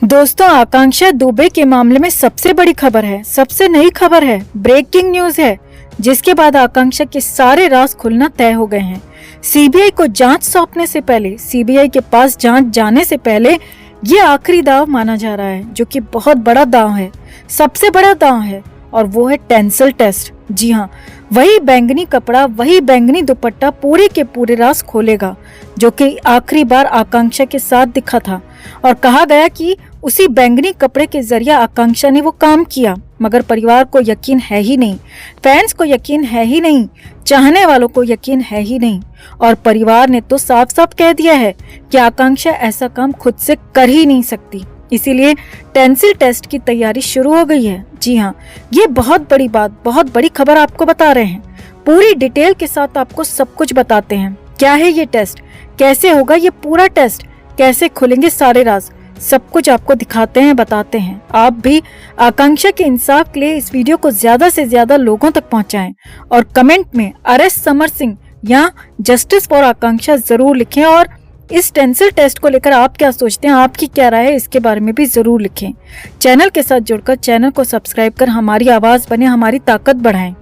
दोस्तों, आकांक्षा दुबे के मामले में सबसे बड़ी खबर है, सबसे नई खबर है, ब्रेकिंग न्यूज है, जिसके बाद आकांक्षा के सारे राज खुलना तय हो गए हैं। सीबीआई को जांच सौंपने से पहले, सीबीआई के पास जांच जाने से पहले ये आखिरी दाव माना जा रहा है, जो कि बहुत बड़ा दाव है, सबसे बड़ा दाव है, और वो है टेंसिल टेस्ट। जी हाँ, वही बैंगनी कपड़ा, वही बैंगनी दुपट्टा पूरे के पूरे राज खोलेगा, जो कि आखिरी बार आकांक्षा के साथ दिखा था। और कहा गया कि उसी बैंगनी कपड़े के जरिए आकांक्षा ने वो काम किया, मगर परिवार को यकीन है ही नहीं, फैंस को यकीन है ही नहीं, चाहने वालों को यकीन है ही नहीं। और परिवार ने तो साफ साफ कह दिया है कि आकांक्षा ऐसा काम खुद से कर ही नहीं सकती। इसीलिए टेंसिल टेस्ट की तैयारी शुरू हो गई है। जी हाँ, ये बहुत बड़ी बात, बहुत बड़ी खबर आपको बता रहे हैं। पूरी डिटेल के साथ आपको सब कुछ बताते हैं। क्या है ये टेस्ट, कैसे होगा ये पूरा टेस्ट, कैसे खुलेंगे सारे राज, सब कुछ आपको दिखाते हैं, बताते हैं। आप भी आकांक्षा के इंसाफ के लिए इस वीडियो को ज्यादा से ज्यादा लोगों तक पहुंचाएं और कमेंट में अरेस्ट समर सिंह या जस्टिस फॉर आकांक्षा जरूर लिखें। और इस टेंसिल टेस्ट को लेकर आप क्या सोचते हैं, आपकी क्या राय है, इसके बारे में भी जरूर लिखें। चैनल के साथ जुड़कर चैनल को सब्सक्राइब कर हमारी आवाज बने, हमारी ताकत बढ़ाएं।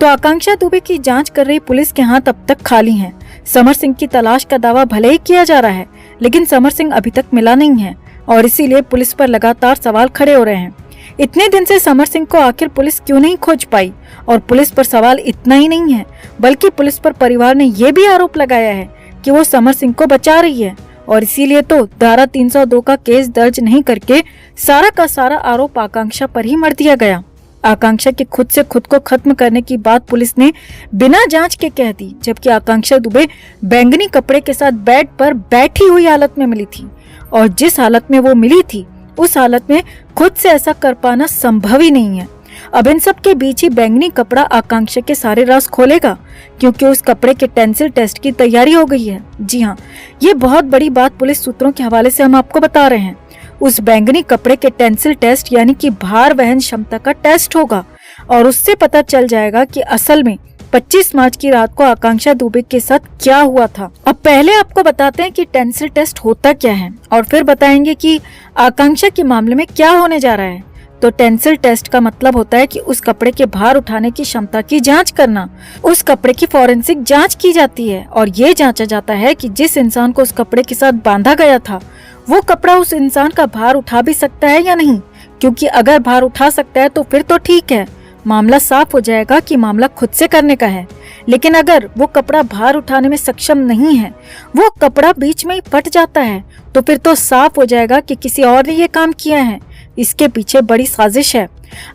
तो आकांक्षा दुबे की जांच कर रही पुलिस के हाथ अब तक खाली हैं। समर सिंह की तलाश का दावा भले ही किया जा रहा है, लेकिन समर सिंह अभी तक मिला नहीं है, और इसीलिए पुलिस पर लगातार सवाल खड़े हो रहे हैं। इतने दिन से समर सिंह को आखिर पुलिस क्यों नहीं खोज पाई? और पुलिस पर सवाल इतना ही नहीं है, बल्कि पुलिस पर परिवार ने ये भी आरोप लगाया है कि वो समर सिंह को बचा रही है, और इसीलिए तो धारा 302 का केस दर्ज नहीं करके सारा का सारा आरोप आकांक्षा पर ही मर दिया गया। आकांक्षा के खुद से खुद को खत्म करने की बात पुलिस ने बिना जांच के कह दी, जबकि आकांक्षा दुबे बैंगनी कपड़े के साथ बेड पर बैठी हुई हालत में मिली थी, और जिस हालत में वो मिली थी उस हालत में खुद से ऐसा कर पाना संभव ही नहीं है। अब इन सब के बीच ही बैंगनी कपड़ा आकांक्षा के सारे राज खोलेगा, क्योंकि उस कपड़े के टेंसिल टेस्ट की तैयारी हो गई है। जी हाँ, ये बहुत बड़ी बात पुलिस सूत्रों के हवाले से हम आपको बता रहे हैं। उस बैंगनी कपड़े के टेंसिल टेस्ट यानी कि भार वहन क्षमता का टेस्ट होगा, और उससे पता चल जाएगा कि असल में 25 मार्च की रात को आकांक्षा दुबे के साथ क्या हुआ था। अब पहले आपको बताते हैं कि टेंसिल टेस्ट होता क्या है, और फिर बताएंगे कि आकांक्षा के मामले में क्या होने जा रहा है। तो टेंसिल टेस्ट का मतलब होता है कि उस कपड़े के भार उठाने की क्षमता की जांच करना। उस कपड़े की फॉरेंसिक जांच की जाती है, और ये जांचा जाता है कि जिस इंसान को उस कपड़े के साथ बांधा गया था, वो कपड़ा उस इंसान का भार उठा भी सकता है या नहीं। क्योंकि अगर भार उठा सकता है तो फिर तो ठीक है, मामला साफ हो जाएगा कि मामला खुद से करने का है। लेकिन अगर वो कपड़ा भार उठाने में सक्षम नहीं है, वो कपड़ा बीच में ही फट जाता है, तो फिर तो साफ हो जाएगा कि किसी और ने ये काम किया है। इसके पीछे बड़ी साजिश है।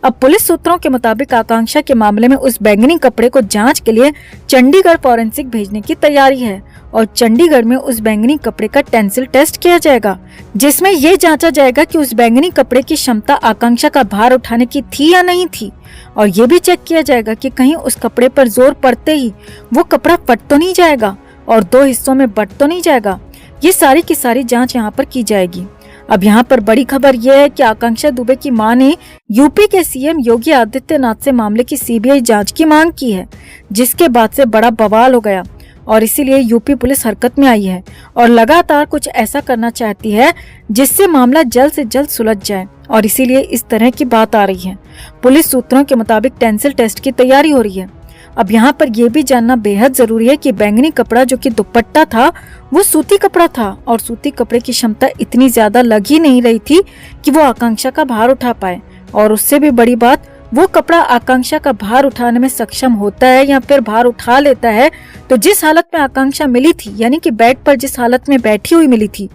अब पुलिस सूत्रों के मुताबिक आकांक्षा के मामले में उस बैंगनी कपड़े को जांच के लिए चंडीगढ़ फॉरेंसिक भेजने की तैयारी है, और चंडीगढ़ में उस बैंगनी कपड़े का टेंसिल टेस्ट किया जाएगा, जिसमें ये जांचा जाएगा कि उस बैंगनी कपड़े की क्षमता आकांक्षा का भार उठाने की थी या नहीं थी। और ये भी चेक किया जाएगा कि कहीं उस कपड़े पर जोर पड़ते ही वो कपड़ा फट तो नहीं जाएगा और दो हिस्सों में बट तो नहीं जाएगा। ये सारी की सारी जांच यहाँ पर की जाएगी। अब यहाँ पर बड़ी खबर यह है कि आकांक्षा दुबे की मां ने यूपी के सीएम योगी आदित्यनाथ से मामले की सीबीआई जांच की मांग की है, जिसके बाद से बड़ा बवाल हो गया, और इसीलिए यूपी पुलिस हरकत में आई है और लगातार कुछ ऐसा करना चाहती है जिससे मामला जल्द से जल्द सुलझ जाए, और इसीलिए इस तरह की बात आ रही है। पुलिस सूत्रों के मुताबिक टेंसिल टेस्ट की तैयारी हो रही है। अब यहाँ पर यह भी जानना बेहद जरूरी है कि बैंगनी कपड़ा जो कि दुपट्टा था वो सूती कपड़ा था, और सूती कपड़े की क्षमता इतनी ज्यादा लग ही नहीं रही थी कि वो आकांक्षा का भार उठा पाए। और उससे भी बड़ी बात, वो कपड़ा आकांक्षा का भार उठाने में सक्षम होता है या फिर भार उठा लेता है तो जिस हालत में आकांक्षा मिली थी, यानी कि बेड पर जिस हालत में बैठी हुई मिली थी,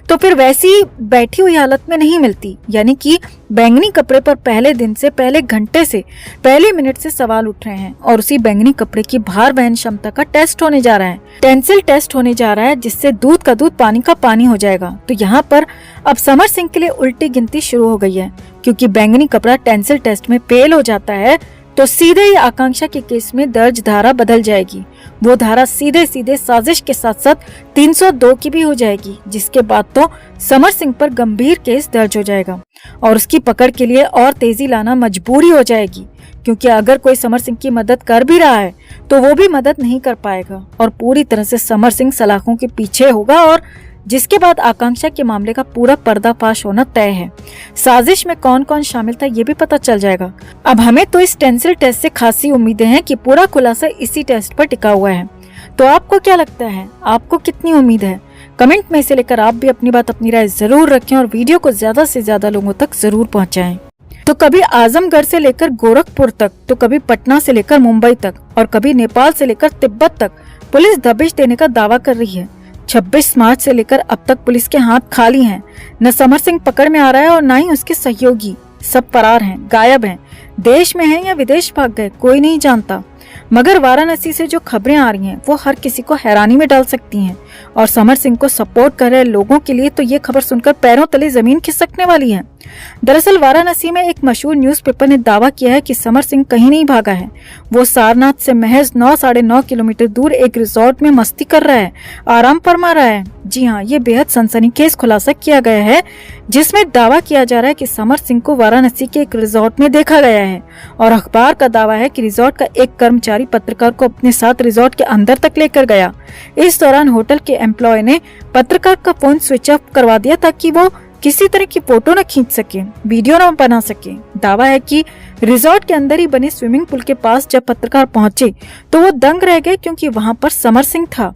तो फिर वैसी बैठी हुई हालत में नहीं मिलती। यानी कि बैंगनी कपड़े पर पहले दिन से, पहले घंटे से, पहले मिनट से सवाल उठ रहे हैं, और उसी बैंगनी कपड़े की भार वहन क्षमता का टेस्ट होने जा रहा है, टेंसिल टेस्ट होने जा रहा है, जिससे दूध का दूध पानी का पानी हो जाएगा। तो यहाँ पर अब समर सिंह के लिए उल्टी गिनती शुरू हो गई है, क्योंकि बैंगनी कपड़ा टेंसिल टेस्ट में फेल हो जाता है तो सीधे ही आकांक्षा के केस में दर्ज धारा बदल जाएगी। वो धारा सीधे सीधे साजिश के साथ साथ 302 की भी हो जाएगी, जिसके बाद तो समर सिंह पर गंभीर केस दर्ज हो जाएगा, और उसकी पकड़ के लिए और तेजी लाना मजबूरी हो जाएगी। क्योंकि अगर कोई समर सिंह की मदद कर भी रहा है तो वो भी मदद नहीं कर पाएगा, और पूरी तरह से समर सिंह सलाखों के पीछे होगा और जिसके बाद आकांक्षा के मामले का पूरा पर्दाफाश होना तय है। साजिश में कौन कौन शामिल था ये भी पता चल जाएगा। अब हमें तो इस टेंसिल टेस्ट से खासी उम्मीदें हैं कि पूरा खुलासा इसी टेस्ट पर टिका हुआ है। तो आपको क्या लगता है, आपको कितनी उम्मीद है? कमेंट में इसे लेकर आप भी अपनी बात, अपनी राय जरूर रखें और वीडियो को ज्यादा से ज्यादा लोगों तक जरूर पहुंचाएं। तो कभी आजमगढ़ से लेकर गोरखपुर तक, तो कभी पटना से लेकर मुंबई तक और कभी नेपाल से लेकर तिब्बत तक पुलिस दबिश देने का दावा कर रही है। 26 मार्च से लेकर अब तक पुलिस के हाथ खाली हैं। न समर सिंह पकड़ में आ रहा है और न ही उसके सहयोगी। सब फरार हैं, गायब हैं, देश में हैं या विदेश भाग गए, कोई नहीं जानता। मगर वाराणसी से जो खबरें आ रही हैं वो हर किसी को हैरानी में डाल सकती हैं और समर सिंह को सपोर्ट कर रहे लोगों के लिए तो ये खबर सुनकर पैरों तले जमीन खिसकने वाली है। दरअसल वाराणसी में एक मशहूर न्यूज़पेपर ने दावा किया है कि समर सिंह कहीं नहीं भागा है। वो सारनाथ से महज 9-9.5 किलोमीटर दूर एक रिजॉर्ट में मस्ती कर रहा है, आराम फरमा रहा है। जी हाँ, ये बेहद सनसनीखेज खुलासा किया गया है जिसमें दावा किया जा रहा है कि समर सिंह को वाराणसी के एक रिजॉर्ट में देखा गया है और अखबार का दावा है कि रिजॉर्ट का एक कर्मचारी पत्रकार को अपने साथ रिजॉर्ट के अंदर तक लेकर गया। इस दौरान होटल के एम्प्लॉय ने पत्रकार का फोन स्विच ऑफ करवा दिया ताकि वो किसी तरह की फोटो न खींच सके, वीडियो न बना सके। दावा है कि रिजॉर्ट के अंदर ही बने स्विमिंग पूल के पास जब पत्रकार पहुंचे तो वो दंग रह गए क्योंकि वहां पर समर सिंह था।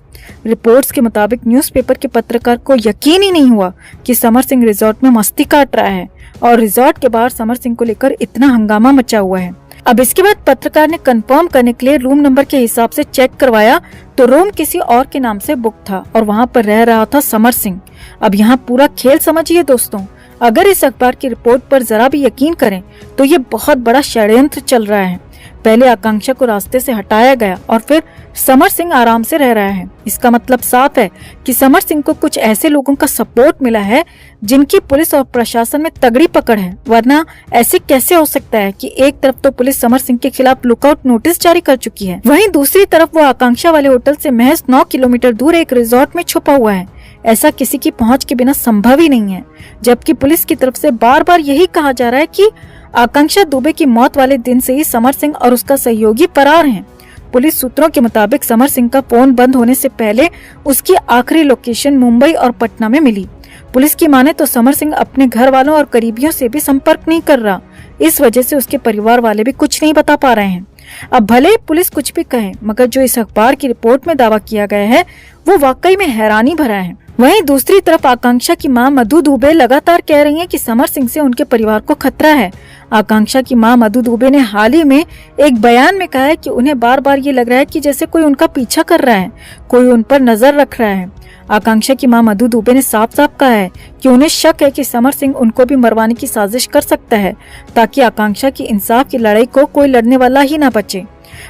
रिपोर्ट्स के मुताबिक न्यूज़पेपर के पत्रकार को यकीन ही नहीं हुआ कि समर सिंह रिजॉर्ट में मस्ती काट रहा है और रिजॉर्ट के बाहर समर सिंह को लेकर इतना हंगामा मचा हुआ है। अब इसके बाद पत्रकार ने कंफर्म करने के लिए रूम नंबर के हिसाब से चेक करवाया तो रूम किसी और के नाम से बुक था और वहां पर रह रहा था समर सिंह। अब यहाँ पूरा खेल समझिए दोस्तों। अगर इस अखबार की रिपोर्ट पर जरा भी यकीन करें तो ये बहुत बड़ा षड्यंत्र चल रहा है। पहले आकांक्षा को रास्ते से हटाया गया और फिर समर सिंह आराम से रह रहा है। इसका मतलब साफ है कि समर सिंह को कुछ ऐसे लोगों का सपोर्ट मिला है जिनकी पुलिस और प्रशासन में तगड़ी पकड़ है, वरना ऐसे कैसे हो सकता है कि एक तरफ तो पुलिस समर सिंह के खिलाफ लुकआउट नोटिस जारी कर चुकी है, वहीं दूसरी तरफ वो आकांक्षा वाले होटल से महज 9 किलोमीटर दूर एक रिजॉर्ट में छुपा हुआ है। ऐसा किसी की पहुंच के बिना संभव ही नहीं है। जबकि पुलिस की तरफ से बार बार यही कहा जा रहा है कि आकांक्षा दुबे की मौत वाले दिन से ही समर सिंह और उसका सहयोगी फरार हैं। पुलिस सूत्रों के मुताबिक समर सिंह का फोन बंद होने से पहले उसकी आखिरी लोकेशन मुंबई और पटना में मिली। पुलिस की माने तो समर सिंह अपने घर वालों और करीबियों से भी संपर्क नहीं कर रहा। इस वजह से उसके परिवार वाले भी कुछ नहीं बता पा रहे हैं। अब भले ही पुलिस कुछ भी कहे, मगर जो इस अखबार की रिपोर्ट में दावा किया गया है वो वाकई में हैरानी भरा है। वहीं दूसरी तरफ आकांक्षा की मां मधु दुबे लगातार कह रही हैं कि समर सिंह से उनके परिवार को खतरा है। आकांक्षा की मां मधु दुबे ने हाल ही में एक बयान में कहा है कि उन्हें बार बार ये लग रहा है कि जैसे कोई उनका पीछा कर रहा है, कोई उन पर नजर रख रहा है। आकांक्षा की मां मधु दुबे ने साफ साफ कहा है कि उन्हें शक है कि समर सिंह उनको भी मरवाने की साजिश कर सकता है ताकि आकांक्षा की इंसाफ की लड़ाई को कोई लड़ने वाला ही ना बचे।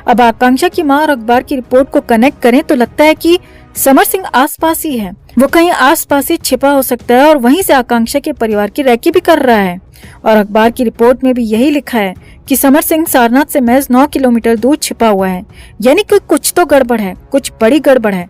अब आकांक्षा की मां और अखबार की रिपोर्ट को कनेक्ट करें तो लगता है कि समर सिंह आसपास ही है, वो कहीं आसपास ही छिपा हो सकता है और वहीं से आकांक्षा के परिवार की रैकी भी कर रहा है। और अखबार की रिपोर्ट में भी यही लिखा है कि समर सिंह सारनाथ से महज 9 किलोमीटर दूर छिपा हुआ है, यानी कि कुछ तो गड़बड़ है, कुछ बड़ी गड़बड़ है।